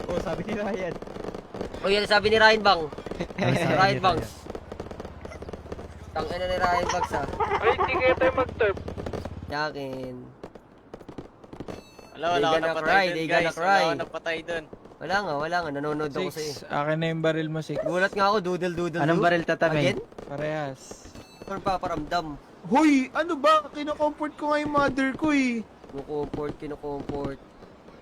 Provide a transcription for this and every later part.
Oh, sabi ni Ryan. O yan sabi ni Ryan Bang. Ryan Bangs. Tangina ni Ryan Bangs ha. Ay, hindi kaya tayo mag-turf. Yakin. Wala ako napatay dun, guys. Wala ako napatay dun. Wala nga. Nanonood ako sa'yo. Akin na yung baril mo, Six. Gulat nga ako, doodle. Anong baril tatami? Again? Parehas. Ano paparamdam? Hoy, ano ba? Kino-comfort ko nga yung mother ko eh. Kino-comfort.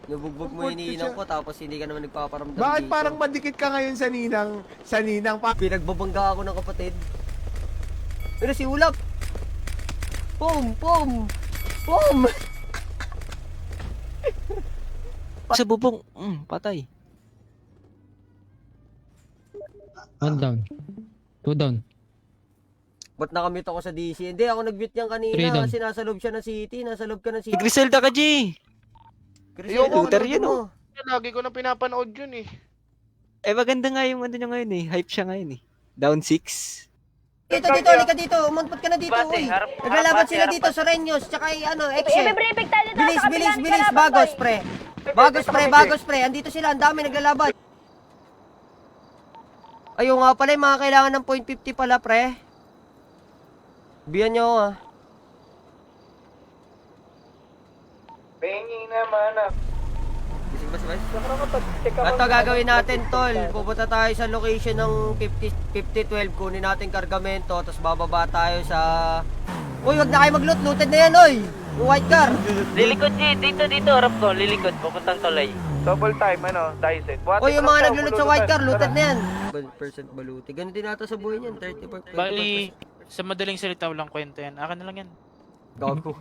Nubugbog mo Comfort yung ko ninang siya. ko tapos hindi ka naman nagpaparamdam Bakit dito. parang madikit ka ngayon sa ninang? Pinagbabangga ako ng kapatid. Pero si Ulap! Pum! Sa bubong. Patay. 1 down. 2 down. Ba't nakamute ako sa DC? Hindi, ako nag-mute niyan Three kanina down. kasi nasa loob siya ng city. Nasa loob ka ng city. Griselda ka, G! Griselda, Ayoko, looter ano yun, mo? Lagi ko na pinapanood yun eh. Maganda nga yung ano nyo ngayon eh. Hype siya ngayon eh. Down 6. Dito, halika dito. Umunpot ka na dito, uy. Naglalaban sila dito sa Renyos, tsaka Exe. Bilis. Bagos, pre. Andito sila, ang dami naglalaban. Ayun nga pala, yung mga kailangan ng .50 pala, pre. Biyan nyo, ah. Pengi naman ah. Ito gagawin natin, tol. Pupunta tayo sa location ng 50-12. Kunin natin kargamento, tapos bababa tayo sa... Uy, wag na kayo mag-loot. Looted na yan, oy. Yung white car. Lilikod, G. Dito, harap ko. Lilikod, pupuntang tulay. Double time, dicet. Uy, yung mga nag-loot sa white car, looted na yan. Percent baluti. Ganun din nata sa buhay niyan. 34%. Bali, sa madaling salita walang kwento yan. Akin na lang yan. Gago.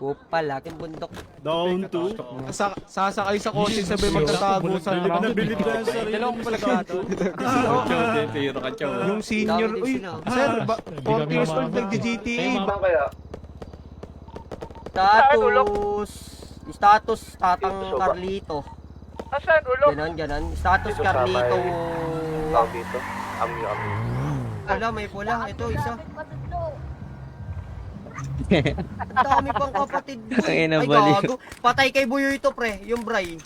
Kupal, aking bundok. Down to. Sasakay sa kotse sabay magtatago sa harap. Dalawang palagato. Yung senior, Dami din uy, sila. sir, 40 years old nag-GTA. Saan kaya? Status Tatang Carlito. Asan, ulo? Ganon. Status Carlito. Tawag dito. Ami. Wala, may pula. Ito, isa. Ang dami pang kapatid mo. Ay, Ay, nabaliw. gago. Patay kay Buyo ito, pre. Yung Bray.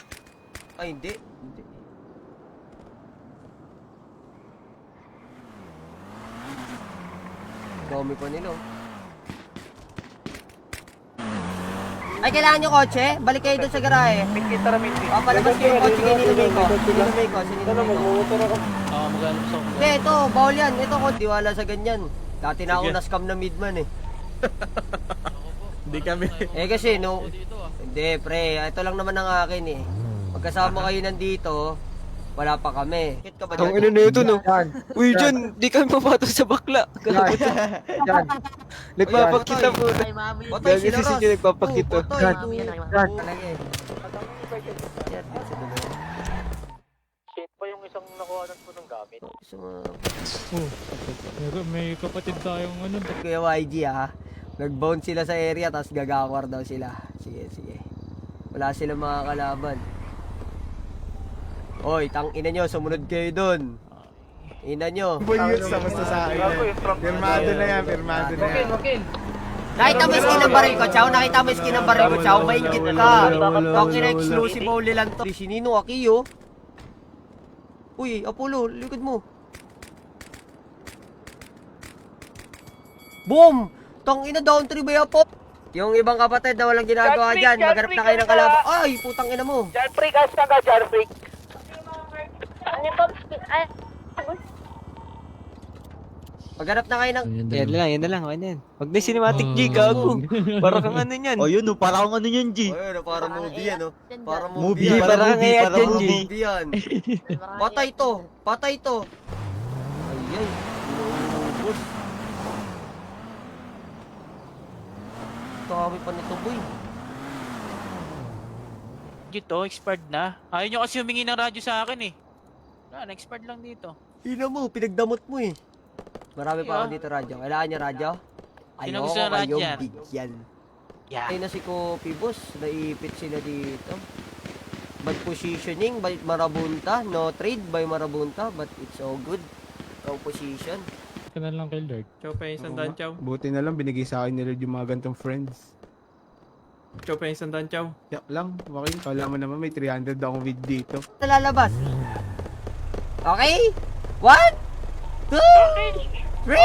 Ay, hindi. Dami pa nila. Ay, kailangan nyo kotse? Balik kayo doon sa garahe. Kita namin dito. Papalabas kayo yung kotse kay Ninumay ko. Mag-alap sa Hindi, ito. Bawal yan. Ito ko. Diwala sa ganyan. Dati na ako na-scam na midman eh. Hindi kami. Eh kasi no, hindi pre, ito lang naman ang akin eh. Pagkasama kayo nandito, wala pa kami. Bakit ka ba Ang dyan? ino na ito, no? Uy, John, di kami mapato sa bakla. Nagpapakita po. Patay Gagi sila si Ross. John nagpapakita. Patay. Talaga eh. Shit pa yung isang nakuha mo ng gamit. Sa mga... May kapatid tayong ano. Kuya YG ha. Nag-bound sila sa area tapos gagakwar daw sila. Sige. Wala silang mga kalaban. Oy, tangina nyo, sumunod kayo dun. Ina nyo. Boy, yun sa basta sa akin. Pirmado na yan. Nakita mo yung skin ng baril ko, Chow? Nakita mo yung skin ng baril ko, Chow? Maingit ka. Tangina exclusive only lang to. Sinino Akiyo? Uy, Apollo, likod mo. Boom! Tangina down 3 ba po? Yung ibang kapatid na walang ginagawa dyan, maghanap na kayo ng kalaban. Ay, putang ina mo. Jan Freak, asa ka, Jan Freak? Maghanap na kayo ng... Yan na lang. Okay na yan. Huwag na yung cinematic, G, gago. Para kang ano yan. O yun, parang ano yun, G. Ayun, para movie yan, oh. Para Movie, movie yan. para kang movie, Ed para yan, G. movie. Movie yan. Patay to. Ayay. Inubos. Dami pa nito, boy. Gito, expired na. Ayaw nyo kasi humingi ng radyo sa akin eh. Expired lang dito. Ina mo, pinagdamot mo eh. Marami pa ako dito radyo. Kailangan niya radyo? Sino gusto ng radyo yan? Bigyan. Yeah. Ay na si Kopi Boss, naipit sila dito. Bad positioning by Marabunta, no trade by Marabunta, but it's all good. No position. Ka na lang kay Lord. Chow pa yung sandaan, Chow. Buti na lang binigay sa akin ni Lord yung mga gantong friends. Chow, pa yung sandaan, chow. Yak lang, okay. Kala mo naman may 300 akong weed dito. Lalabas. Okay? 1, 2, 3.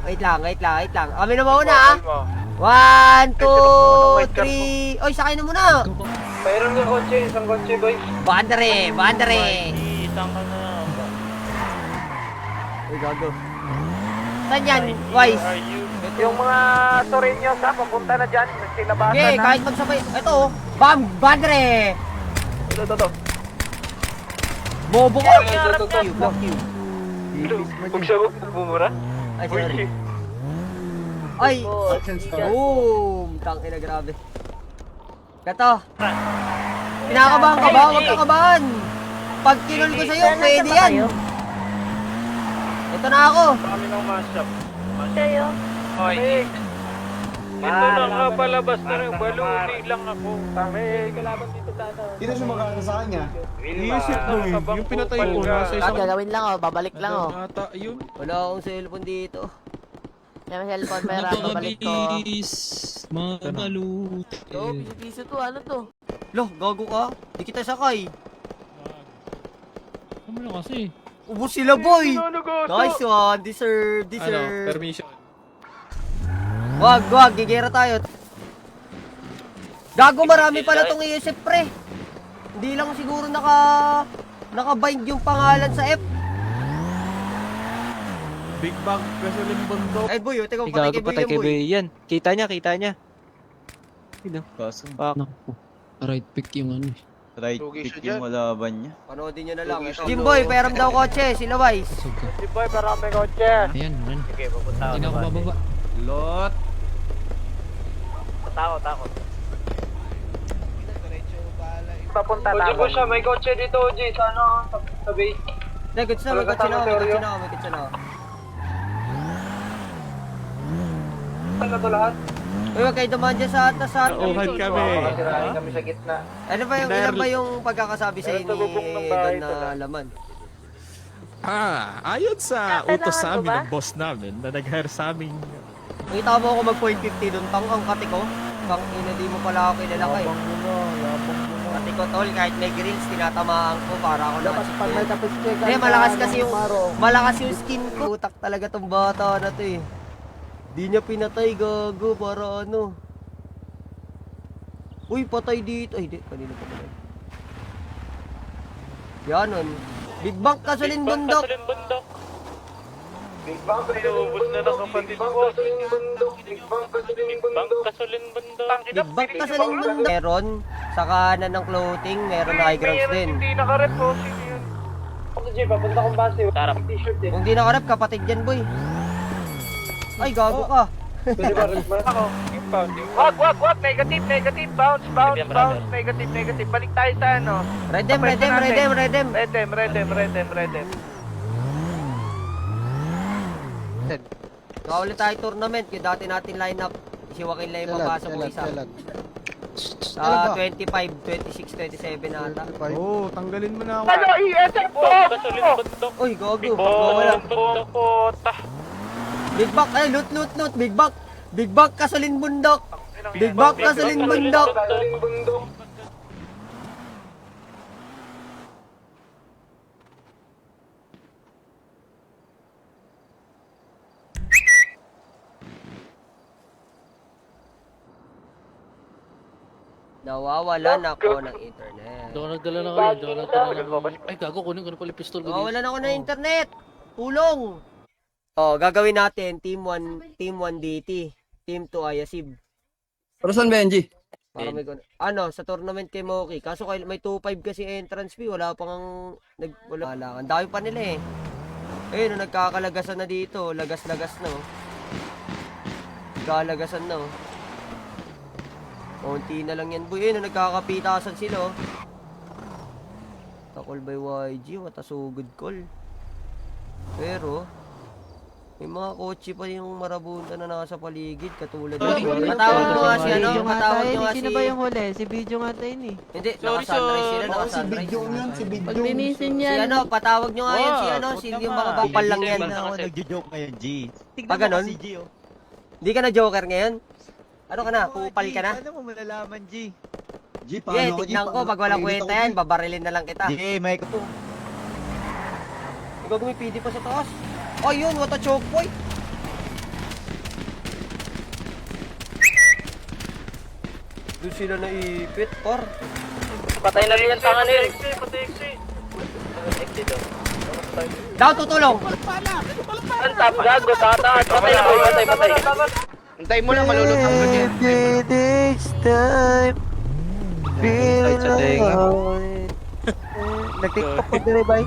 Wait lang. Kami na mauna ah. 1, 2, 3. Oy, sakay na muna. Mayroon ng kotse, isang kotse, boys. Bandere. Itang ka na. Uy, gago. Saan yan, Wise? Yung mga Torreños ha, papunta na dyan. Nagsilabasan Okay, na. kahit magsabay. Ito, bam, bandere. Ito. Bobo ko. Fuck you. Huwag siya huwag bumura. Ay, sorry. Ay, boom. Tangin na, grabe. Kato. Kinakabahan ka ba? Huwag ka kabahan. Pag kinul ko sa'yo, pwede yan. Ito na ako. Kami ng mashup. Sa'yo. Hoy. Ito lang nga palabas na rin. Baluni lang ako. Kami. Sino sumakala sa kanya? Iisip mo eh. Yung pinatay ko nasa isang... Gagawin lang oh, babalik lang oh. Ata, yun. Wala akong cellphone dito. Yung cellphone, pera, babalik ko. Mga balut. Oh, piso to, ano to? Loh, gago ka. Di kita sakay. Ano na kasi? Ubus sila, boy. Nanugoso. Nice one. Deserve. Permission. Wag, gigera tayo. Gago, marami pala tong iisip, pre. Hindi lang siguro naka-bind yung pangalan sa F. Big bang, gasoline bundok. Eh, boy, teka, Gago, patay kay boy. Boy yan. Kita niya. Sino? Fuck. Naku. Right pick yung ano. Right pick yung malaban niya. Panoodin nyo na lang. Jimboy, peram daw kotse. Sila, Wise. Busog ka. Si Boy, marami kotse. Ayan. Sige, pupunta ako. Hindi na ako bababa. Lot. Takot. Papunta na ako. Siya, may kotse dito, Oji. Sa ano, sa base. Hindi, goods na, may kotse na ako. Ano to lahat? Uy, wag kayo dumaan dyan sa atas. Nauhan kami. Sirahin kami sa gitna. Ilan ba yung pagkakasabi sa Ito, bubong ng bahay, Don na laman? Ayon sa utos sa amin ng boss namin na nag-hire sa amin. Nakita mo ako mag-point 50 doon, tang ang kati ko. Tang ina, di mo pala ako kilala kay. Kati ko tol, kahit may grills, tinatamaan ko para ako naman si Pag may tapos check, malakas yung skin ko. Utak talaga tong bata na to eh. Di niya pinatay, gago, para ano. Uy, patay dito. Ay, di, kanina pa naman. Yanon. Big Bang Kasalin Bundok. Big Bang, inuubos na ng kapatid ko. Big Bang Kasalin Bundok. Meron sa kanan ng clothing, meron na high grounds din. Hindi nakarep po. Sino yun? Ako, Jay, papunta kong base. T-shirt eh. Kung di nakarap, kapatid yan, boy. Ay, gago ka. Pwede ba, Rosmar? Ako, inbound. Wag. Negative. Bounce. Negative. Balik tayo sa ano. Redem. Kaya ulit tayo tournament, yung dati natin lineup. Si Joaquin lang yung papasok mo isa. Sa 25, 26, 27 na ata. Oo, tanggalin mo na ako. Ano, ESF po! Uy, gago. Wala. Big Back, ay, loot. Big Back, Kasalin Bundok. Big Back, Kasalin Bundok. Nawawalan ako ng internet. Doon nagdala na kami. Doon nagdala na kami. Ay, gago. Kunin ko na pala yung pistol ko. Nawawalan ako ng internet. Tulong. Oh, gagawin natin team 1 DT, team 2 Ayasib. Pero saan Benji? Para may sa tournament kay Moki. Kaso may 2.5 kasi entrance fee, wala pang wala. Ang dami pa nila eh. Ayun, nagkakalagasan na dito, lagas-lagas na oh. Kalagasan na oh. Konti na lang yan, boy. Ayun, nagkakapitasan sila oh. Takol by YG, what a so good call. Pero may mga kotse pa yung marabunta na nasa paligid katulad ng patawag mo nga si ano, patawag nyo nga si... Sino ba yung huli? Si Video nga tayo ni. Hindi, naka-sunrise sila, naka-sunrise. Paglinisin Si yan. ano, patawag nyo nga yan si ano, si yung mga bakal lang yan. Ako nagjo-joke ngayon, G. Pag ganon? Hindi ka na joker ngayon? Ano ka na? Pupal ka na? Paano mo malalaman, G? G, Sige, tignan ko. Pag walang kwenta yan, babarilin na lang kita. G, may ko. Ikaw gumipidi pa sa taas. Oh, yun. What a choke boy. Doon sila naipit, par. Patay na rin yung tanga nila. Down, tutulong. Ang tap, gago, tataas. Patay. Hintay mo lang, malulutang ka dyan. This time. Feel sa tenga. Nag-tiktok ko din, bay.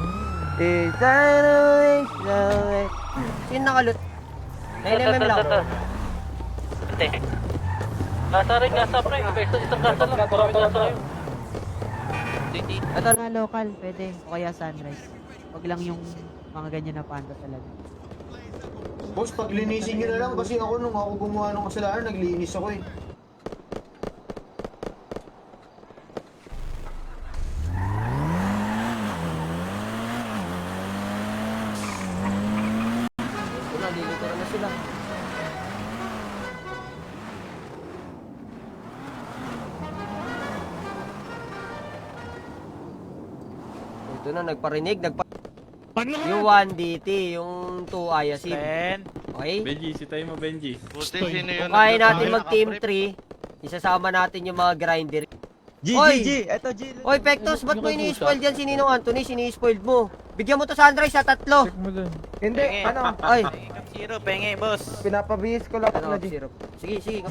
Is that always love? Sino nakalut? 9mm lang. Hindi. Nasa rin, nasa pre. Isang kasa lang. Marami nasa kayo. Ito, Mga local, pwede. O kaya sunrise. Huwag lang yung mga ganyan na panda talaga. Boss, paglinisin nyo na lang kasi ako nung ako gumawa ng kasalanan, naglinis ako eh. wala, lilituran na sila. Ito na, nagparinig. Yung 1DT, yung 2 Ayasin. Ben. Okay? Benji, sitayin mo, Benji. Kung kaya natin mag-team 3, isasama natin yung mga grinder. G, Oy! G, G. Eto, G. Oy, Pectos, ba't mo ini-spoil dyan si Ninong Anthony? Sini-spoiled mo. Bigyan mo to Sunrise sa 3. Hindi, ano, Ay, Zero, penge, boss. pinapabihis ko lang ano, na G. syrup. Sige, sige.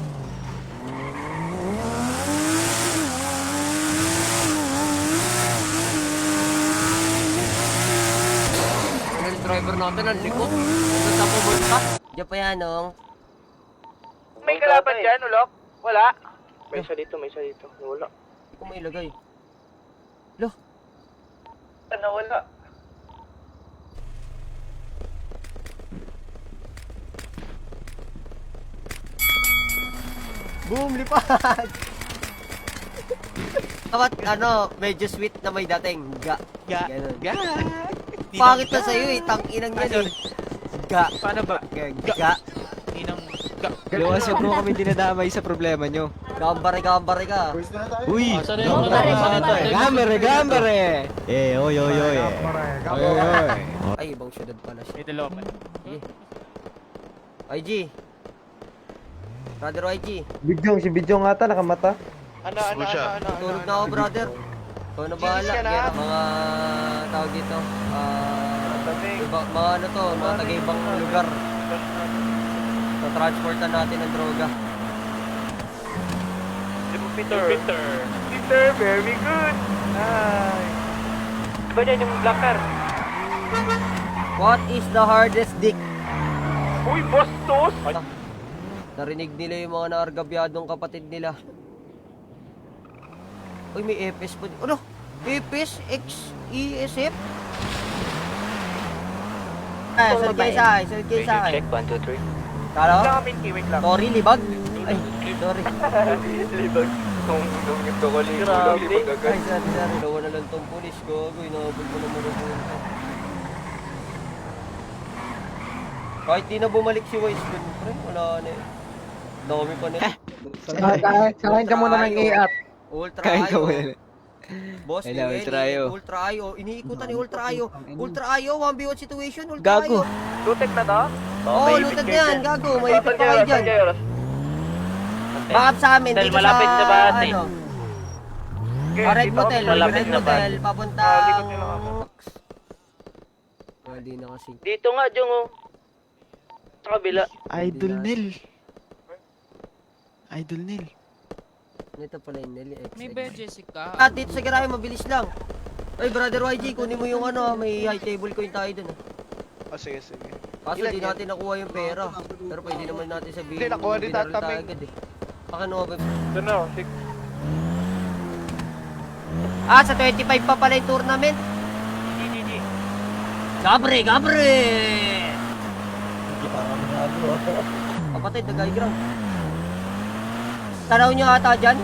Ano yung driver natin ang likot? Ano sa pumunta? Diyan pa yan, oh. May kalaban dyan, ulok? Wala. May isa dito. Wala. Hindi ko mailagay. Ano, wala. Boom, lipad! Dapat, ano, medyo sweet na may dating. Ga. Ga. Ganun. Ga. Pangit na sa'yo eh, tang-inang yan eh. Ga. Paano ba? Ga. Ninang ga. Luwas bro kami dinadamay sa problema nyo. Gambare ka. Pwes na tayo. Uy! Gambare! Oy. Ay, ibang syudad pala siya. May dalawa pa. IG. Brother YG. Si Bidyong ata, nakamata. Ano? Tulog na ako, brother. Ikaw na bahala. Gilis ka na. Yan ang mga tawag dito. Mga ano to, mga taga-ibang lugar. Transportan natin ang droga. Peter, very good. Nice. Ba yan yung black car? What is the hardest dick? Uy, Bastos! Narinig nila yung mga naargabyadong kapatid nila. Uy, may EPS pa. Ano? EPS? X-ESF? Ay, sunod kayo sa akin. Check, 1, 2, 3. Kala ko? Wait lang, wait lang. Sorry, libag. Ay, sorry. Libag. Kung ito ko libag agad. Ay, sorry. Dawa na lang tong pulis ko. Inabot mo naman ang punta. Kahit di na bumalik si Wise dun, pre, wala na eh. Dami pa nila. Sakayin ka muna ng i-up. Ultra Kain ka Ayo. muna. Boss, Hello, ni Ultra Ayo. Ultra Ayo. Iniikutan ni Ultra Ayo. Ultra Ayo, 1v1 situation. Ultra Gago. Ayo. Lutek na to? Oo, lutad na yan. Gago, may ipit pa kayo dyan. Bakit sa amin, Dahil dito malapit sa, sa base. ano, Red Motel, malapit Red na Motel, base. papuntang... likod nila ako. Hindi na kasi. Dito nga, Jung, oh. Sa kabila. Idol Nel. Idol Nil. Ito pala yung Nelly X. May ba Jessica? At dito sa garahe, mabilis lang. Ay, brother YG, kunin mo yung ano, may high table coin tayo dun. Sige. Kaso di natin nakuha yung pera. Pero pwede naman natin sabihin. Hindi, nakuha din binaral natin. tayo agad eh. Pakinuha ba? Doon na, Sa 25 pa pala yung tournament. GG. Gabre! Kapatid, nag-high ground. Tanaw nyo ata dyan.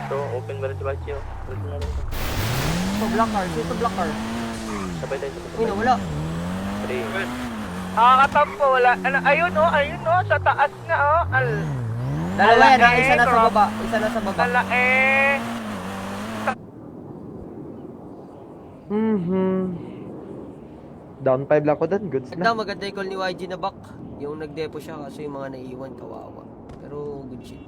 So, open ba rin si Bachi, oh. Ito black car. Sabay tayo. Uy, nawala. 3. Nakakatampo, wala. Ano, ayun, oh, sa taas na, oh. Dalawa yan, ha? Isa na sa baba. Isa na sa baba. Lalaki. Down 5 lang ko doon, goods na. Maganda yung call ni YG na back. Yung nag-depo siya kasi yung mga naiiwan, kawawa. Pero good shit.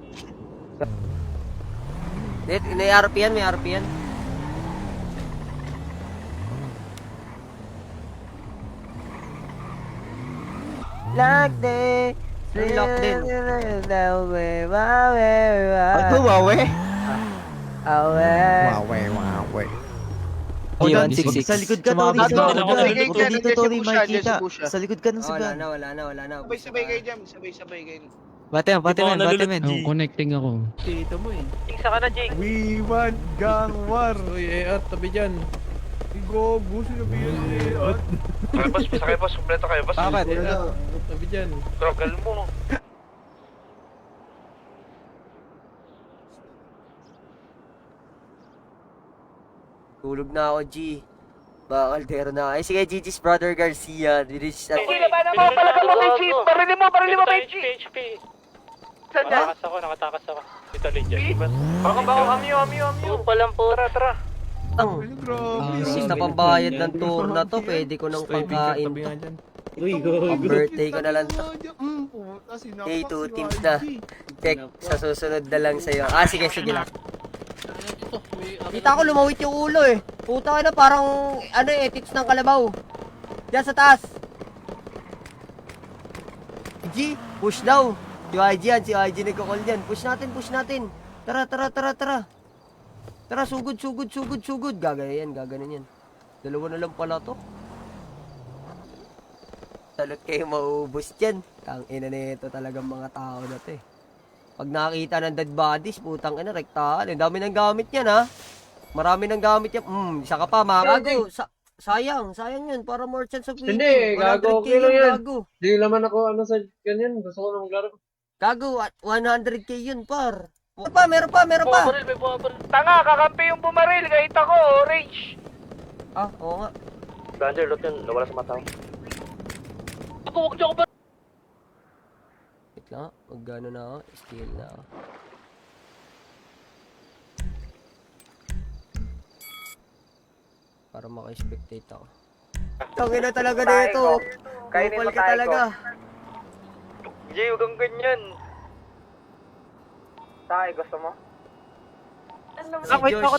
May RP yan, may RP yan. Like the... Lock din. Ano, wawe? Awe. G166. Sa likod ka, Tori. Dito, Huwag ka dito, Tori, Dyan si makikita. Busha. Sa likod ka ng Wala sagan. na, wala na, wala na. Sabay-sabay kayo dyan. Sabay-sabay kayo. Bateman. Oh, connecting ako. Isa ka na, Jake. We want gang war. Uy, tabi dyan. Igo, gusto nyo ba yun? Okay, boss. Bisa kayo, boss. Kompleto kayo, boss. Bakit? Tabi dyan. Trogal mo. Tulog na ako, G. Bakaldero na. Ay, sige, GG's brother Garcia. Dirich at... Sige, laban mo. Palagay mo, Benji. Parilin mo, Benji. HP. Saan dyan? Nakatakas ako. Dito, Legion. Baka, amyo. Palang po. Tara. Ang isis na pambayad ng tour na to, pwede ko nang pangkain to. Birthday ko na lang to. Okay, 2 teams na. Check, sa susunod na lang sa'yo. Sige lang. Kita ko lumawit yung ulo eh. Puta ka na, parang tips ng kalabaw. Diyan sa taas. G, push daw. Si YG nagkakall dyan. Push natin. Tara. Tara, sugod. Gaganin yan. Dalawa na lang pala to. Salot kayo maubos dyan. Tangina na ito talagang mga tao na to eh. Pag nakita ng dead bodies, putang ina, rektahan. Ang dami ng gamit yan ha. Marami ng gamit yan. Isa ka pa, gago. Sayang yun. Para more chance of winning. Hindi, gago, okay lang yan. Gago. Di naman ako sa ganyan. Gusto ko nang maglaro. Gago, 100k yun, par. Meron pa. May bumabaril. Tanga, kakampi yung bumaril. Kahit ako, orange. Oo nga. Ranger, lot yun. Nawala sa mata. Huwag niyo ako ba? Wait lang, magano na ako. Steal na ako. Para maka-spectate ako. Tangin na talaga dito. Kupal ka talaga. Jay, huwag kang ganyan. Tayo, gusto mo? Wait ako,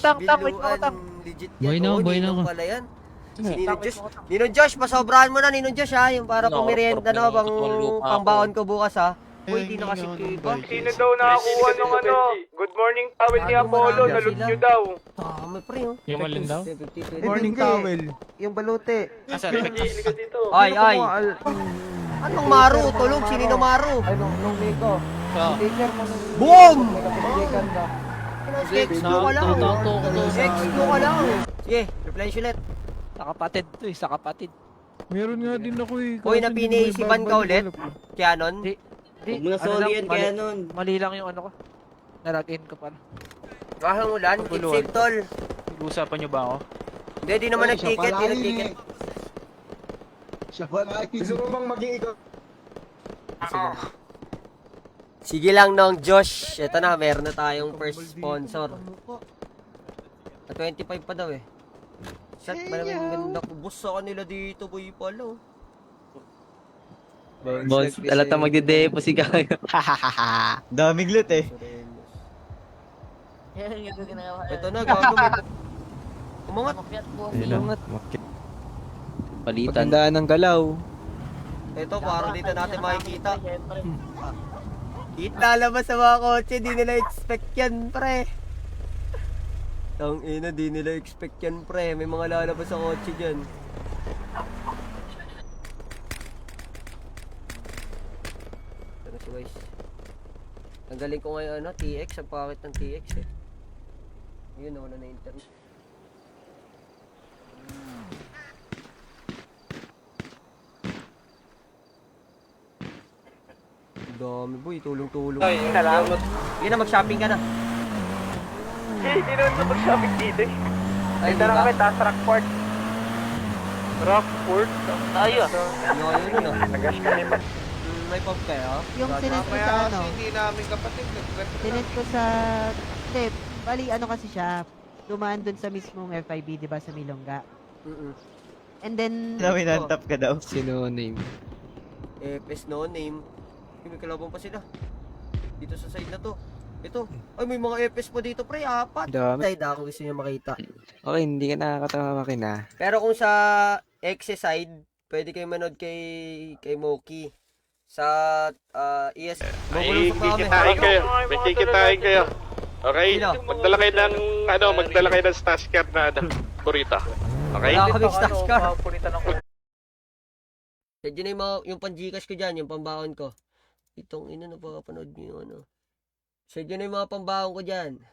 legit yan. Buhay na ako. Pala yan. Ninong Josh, pasobrahan mo na Ninong Josh ha. Yung para pang merienda na, pangbaon ko bukas ha. Uy, di na kasi kiba. Sino daw nakakuha ng Good morning towel ni Apollo, nalot nyo daw. Tama pre oh. Yung malin daw? Morning towel. Yung balute. Asan? Ay. Anong Maru? Tulog, sinino Maru? Ay, nung Nico. Teacher mo nung... Boom! Nagkapilikan ka. X2 ka lang. X2 ka lang. Sige, replenish ulit. Sa kapatid. Meron nga din ako eh. Uy, napiniisipan ka ulit? Canon? Huwag mo na soli yan, Canon. Mali lang yung ko. Narag-in ko pala. Kahang ulan, keep safe tol. Pag-uusapan niyo ba ako? Hindi, di naman nag-ticket, di nag-ticket. Gusto mo bang maging ikaw? Sige lang nong Josh. Ito na, meron na tayong first sponsor. 25 pa daw eh. Shit, maraming ganda ko. Boss sa kanila dito, boy pala. Boss, alata magde-depo si Gaga. Daming loot eh. Ito na, gago mo. Umangat. Palitan. Pagandaan ng galaw. Ito, parang dito natin makikita. Lalabas sa mga kotse, di nila expect yan, pre. Tangina, di nila expect yan, pre. May mga lalabas sa kotse dyan. Pero si guys, tanggalin ko ngayon TX, ang pangit ng TX eh. Yun, nawala na internet. Dami boy, tulong-tulong. Ay, salamat. Sige na, mag-shopping ka na. Hindi naman ito mag-shopping dito eh. Ay, Dito na kami, taas Rockport. Rockport? Tayo ah. Yun, Nagash kami pa. May pump kayo? Yung sinend ko Mamaya sa kasi ano, hindi namin kapatid. sinend ko sa... Hindi, bali ano kasi siya, dumaan dun sa mismong FIB, di ba, sa Milongga. And then, Naminantap ka daw. Sino name? FS no name. May kalaban pa sila. Dito sa side na to. Ito. Ay, may mga FS pa dito, pre. 4. Dami. Side ako gusto niya makita. Okay, hindi ka nakakatawa makina. Pero kung sa Exe side, pwede kayo manood kay Moki. Sa ES. May kikitain kayo. May kikitain kayo. Okay? Sino? Magdala kayo ng, magdala kayo ng stash card na, kurita. Okay? Wala kaming stash card. Puritan ng Sadya na yung pang-Gcash ko dyan, yung pambaon ko. Itong ina na papanood nyo yung ano. Sadya na yung mga pambaon ko dyan.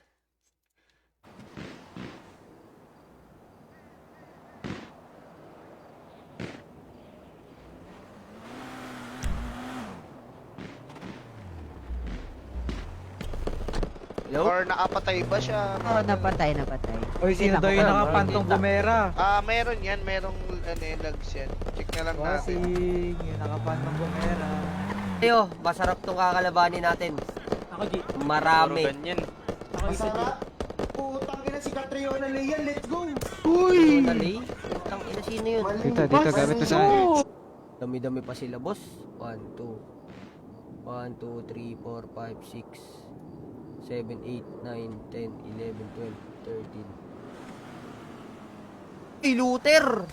Hello? Or nakapatay ba siya? oh, napatay. Oy, sino daw yung nakapantong bumera? Meron yan. Merong lags yan. Check na lang natin. Bossing, yung nakapantong bumera. Ayo, masarap tong kakalabanin natin. Marami. Masarap. Putang ina si Catriona Leia, let's go! Dali. Ang ina sino yun? Dito, gamit mo sa akin. Dami-dami pa sila, boss. 1, 2. 1, 2, 3, 4, 5, 6. 7, 8, 9, 10, 11, 12, 13. Ay, Luther!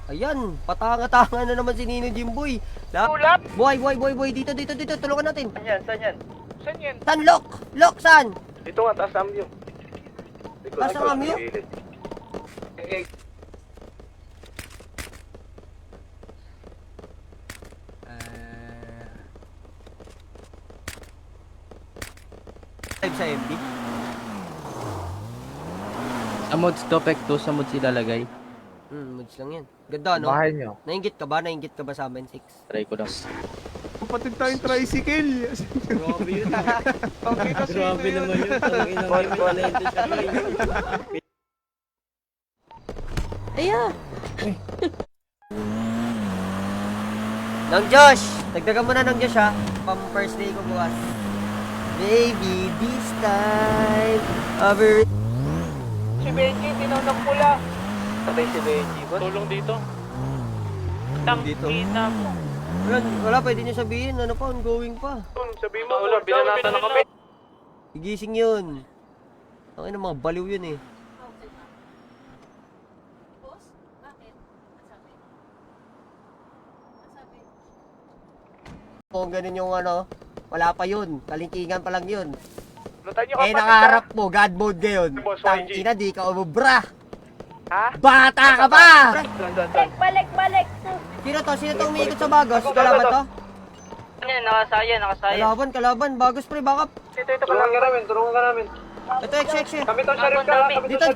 Ayan, patanga-tanga na naman si Nino Jimboy. Tulap! Boy, dito, tulungan natin. Saan yan? Saan yan? Saan yan? San, Lok? Lok, saan? Dito nga, taas ang view. Taas ang view? Live sa MB? Sa mods to, Pekto, sa mods ilalagay. Mods lang yan. Ganda, no? Bahay nyo. Nainggit ka ba? Nainggit ka ba sa amin, 6? Try ko daw. Kapatid tayong tricycle. Grabe yun. Grabe naman yun. Ang inang wala ito siya. Aya! Nang Josh! Dagdagan mo na ng Josh, ha? Pang first day ko bukas. Baby, this time, over... Si Benji, tinaw ng pula. Patay si Benji. Tulong dito. Tangina mo. Wala, pwede niyo sabihin, ano pa, ongoing pa. Sabihin mo, binanatan na kami. Gigising yun. Ang ina, mga baliw yun eh. Kung ganun yung ano, wala pa yun. Kalingkingan pa lang yun. Lutan nyo Eh, nakaharap mo, God mode ngayon. Boss Tangina, di ka umubra. Ha? Bata ka pa! Balik! Sino to umiikot sa bagos? Kalaban to? Nakasaya. Kalaban. Bagos pre, backup. Ito, tulungan ka namin. Ito, X. Kami to, sheriff ka. Dito.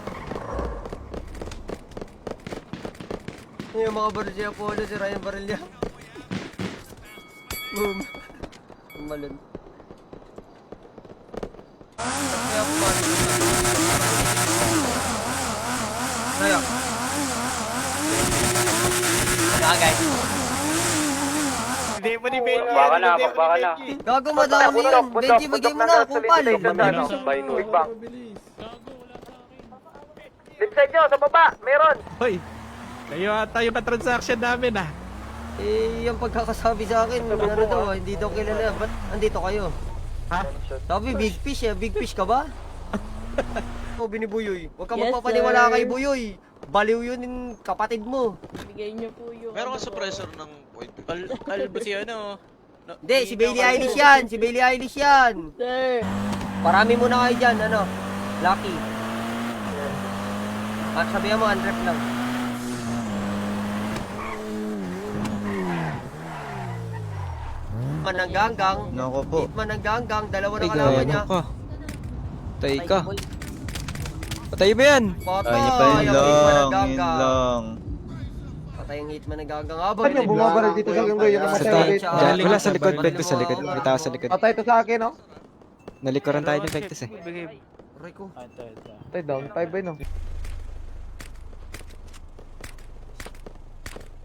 Yung mga baril siya po, si Ryan baril niya. Boom. Malun. Kaya po ba? Kaya. Guys. Hindi mo ni Benji. Baka na. Gago mo dami yan. Benji, bigay mo na. Kupal. Left side nyo, sa baba. Meron. Hoy, kayo ata yung transaction namin ah. Eh, yung pagkakasabi sa akin, ano daw, hindi daw kilala. Ba't andito kayo? Ha? Sabi, big fish eh. Big fish ka ba? O, binibuyoy. Huwag ka magpapaniwala kay Buyoy. Baliw yun yung kapatid mo. Meron ka suppressor ng point. Kalbo si ano. Hindi, si Bailey Eilish yan. Parami muna kayo dyan, ano. Lucky. Sabihan mo, unrep lang. Manangganggang. Nako po. Manangganggang, dalawa na Ay, kalaban gaya niya. ka. Patay ka. Patay ba yan? Patay, Yun lang. Patay ang hitman ng gagang habang. Ano yung bumabaril dito sa ganggoy? Yung Sa namatay tayo. ulit. Wala sa likod, Vectus sa likod. May tao sa likod. Patay to sa akin, no? Nalikuran tayo ng Vectus eh. Aray ko. Patay down. 5 ba, no?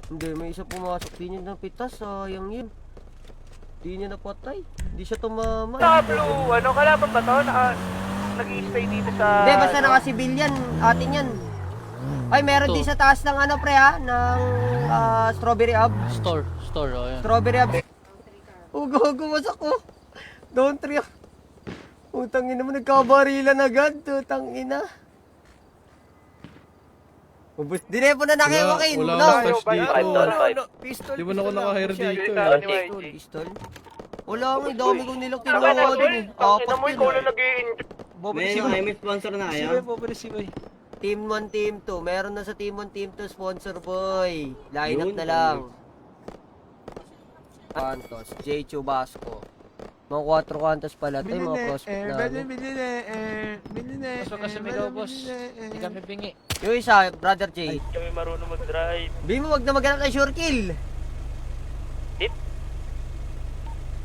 Hindi, may isa pumasok. Di niya napitas, sayang yun. Di niya napatay. Di siya tumama. Blue, ano, kalaban ba to? Nag-i-stay dito sa... Hindi, basta naka-civilian. Atin yan. Ay, meron din sa taas ng ano, pre, ha? Ng strawberry ab. Store, oh yan. Strawberry ab. Gumasak ko. Down 3. Utang ina mo, nagkabarilan agad. Utang ina. Dinepo na nakiwakin. Wala No. akong touch dito. Pistol. Di ba na ako naka-hire dito Pistol, pistol. Wala nga, dami kong nilang kinuha din eh. Apat yun. May sponsor na kayo? Team 1, Team 2. Meron na sa Team 1, Team 2 sponsor boy. Line up na lang. Cantos, J. Chubasco. Mga 4 Cantos pala ito, mga prospect namin. Gusto kasi may boss. Hindi kami bingi. Yung isa, Brother J. Kami marunong mag-drive. Bimo, wag na maghanap kay Sure Kill.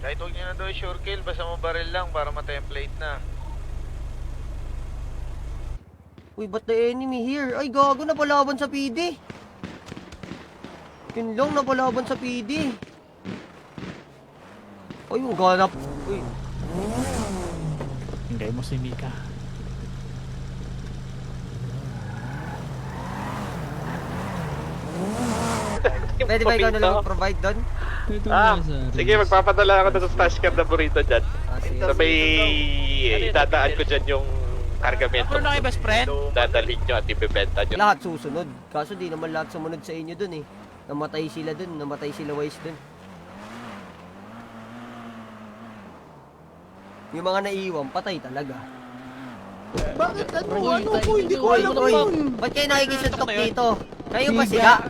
Kahit huwag nyo na daw sure kill, basta mo baril lang para ma-template na. Uy, ba't the enemy here? Ay, gago, napalaban sa PD. Yun lang, napalaban sa PD. Ay, yung ganap. Uy. Hingay mo si Mika. Pwede ba ikaw na lang mag-provide doon? Ito na sa Sige, magpapadala ako na sa stash cam na burrito dyan. Sige. Sa may idadaan ko dyan yung kargamento. Ano na kayo, best friend? Dadalhin nyo at ibibenta nyo. Lahat susunod. Kaso di naman lahat sumunod sa inyo doon eh. Namatay sila doon, namatay sila Wise doon. Yung mga naiiwan, patay talaga. Bakit ano? Ano po? Hindi ko alam Uy, yun. ba't kayo nakikisuntok dito? Kayo ba sila?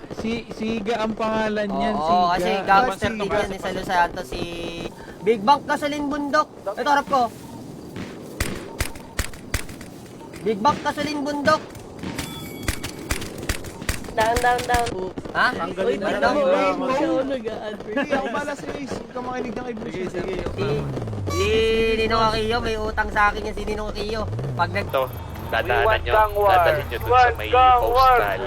Siga ang pangalan niyan, Oo, kasi gangster din yan sa Los Santos si Big Bang Kasalin Bundok. Ito harap ko. Big Bang Kasalin Bundok. Down. Ha? Tanggalin na lang yung Hindi ako bala sa Ace. Huwag ka makinig ng kay Bruce. Si Ninong Aquillo, may utang sa akin yan si Ninong Aquillo. Pag nag... Ito, dadaanan nyo. Dadalhin nyo dun sa may postal.